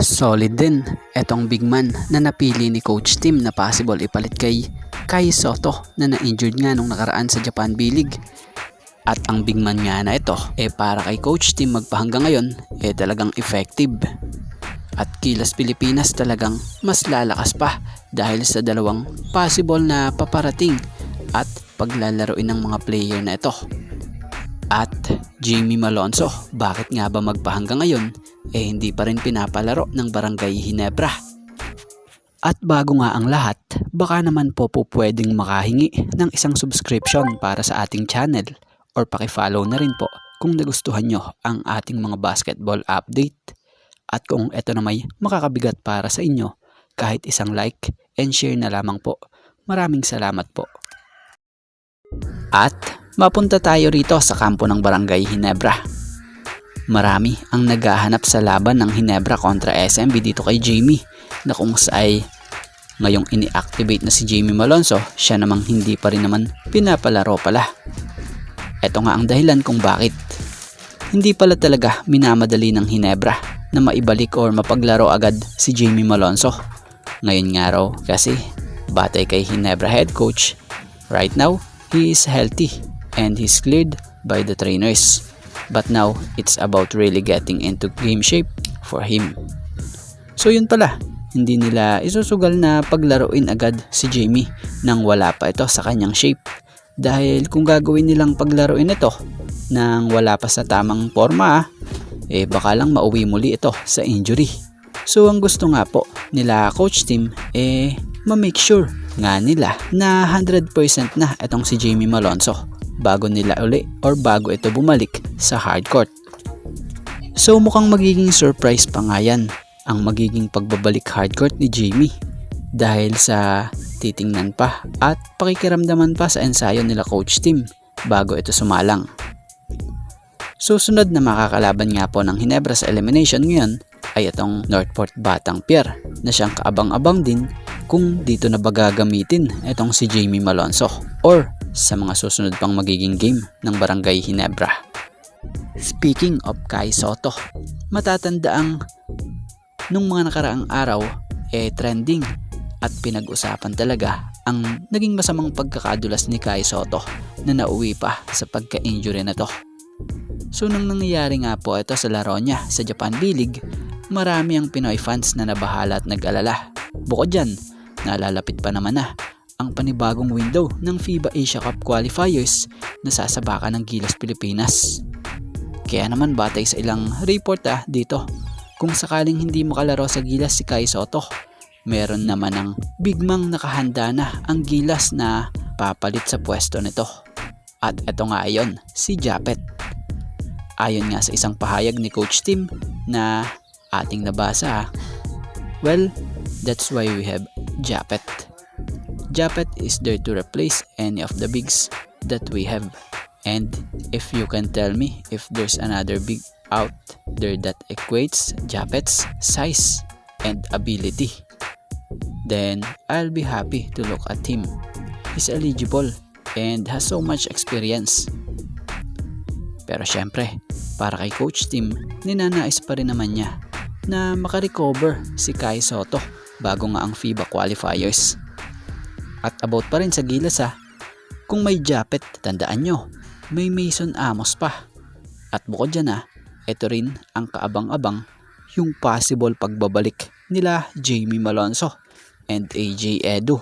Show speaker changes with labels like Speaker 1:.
Speaker 1: Solid din etong big man na napili ni Coach Tim na possible ipalit kay Kai Sotto na na-injured nga nung nakaraan sa Japan B-League. At ang big man nga na ito para kay Coach Tim magpahanggang ngayon talagang effective. At Gilas Pilipinas talagang mas lalakas pa dahil sa dalawang possible na paparating at paglalaroin ng mga player na ito. At Jamie Malonzo, bakit nga ba magpahanggang ngayon hindi pa rin pinapalaro ng Barangay Ginebra? At bago nga ang lahat, baka naman po pwedeng makahingi ng isang subscription para sa ating channel or paki-follow na rin po kung nagustuhan nyo ang ating mga basketball update. At kung ito na may makakabigat para sa inyo, kahit isang like and share na lamang po. Maraming salamat po. At mapunta tayo rito sa kampo ng Barangay Ginebra. Marami ang naghahanap sa laban ng Ginebra kontra SMB dito kay Jamie, na kung saay ngayong ini-activate na si Jamie Malonzo, siya namang hindi pa rin naman pinapalaro pala. Ito nga ang dahilan kung bakit. Hindi pala talaga minamadali ng Ginebra na maibalik or mapaglaro agad si Jamie Malonzo. Ngayon nga raw kasi batay kay Ginebra head coach, right now he is healthy and he's cleared by the trainers. But now it's about really getting into game shape for him. So yun pala, hindi nila isusugal na paglaruin agad si Jamie nang wala pa ito sa kanyang shape. Dahil kung gagawin nilang paglaruin ito nang wala pa sa tamang forma, baka lang mauwi muli ito sa injury. So ang gusto nga po nila Coach Tim ma-make sure nga nila na 100% na itong si Jamie Malonzo bago nila uli or bago ito bumalik sa hardcourt. So mukhang magiging surprise pa nga yan ang magiging pagbabalik hardcourt ni Jamie dahil sa titingnan pa at pakikiramdaman pa sa ensayo nila Coach Tim bago ito sumalang. Susunod na makakalaban nga po ng Ginebra sa elimination ngayon ay itong Northport Batang Pier na siyang kaabang-abang din kung dito na ba gagamitin itong si Jamie Malonzo or sa mga susunod pang magiging game ng Barangay Ginebra. Speaking of Kai Sotto, matatandaang nung mga nakaraang araw trending at pinag-usapan talaga ang naging masamang pagkakadulas ni Kai Sotto na nauwi pa sa pagka-injury na to. So nang nangyayari nga po ito sa laro niya sa Japan B-League, marami ang Pinoy fans na nabahala at nag-alala. Bukod dyan, nalalapit pa naman na ang panibagong window ng FIBA Asia Cup qualifiers na sasabakan ng Gilas Pilipinas. Kaya naman batay sa ilang report dito, kung sakaling hindi makalaro sa Gilas si Kai Sotto, meron naman ang bigmang nakahanda na ang Gilas na papalit sa pwesto nito. At ito nga ayon, si Japet. Ayon nga sa isang pahayag ni Coach Tim na ating nabasa, well, that's why we have Japet. Japet is there to replace any of the bigs that we have. And if you can tell me if there's another big out there that equates Japet's size and ability, then I'll be happy to look at him. He's eligible and has so much experience. Pero syempre, para kay Coach Tim, ninanais pa rin naman niya na makarecover si Kai Sotto bago nga ang FIBA qualifiers. At about pa rin sa Gilas kung may Japet, tandaan nyo, may Mason Amos pa. At bukod dyan ito rin ang kaabang-abang yung possible pagbabalik nila Jamie Malonzo and AJ Edu.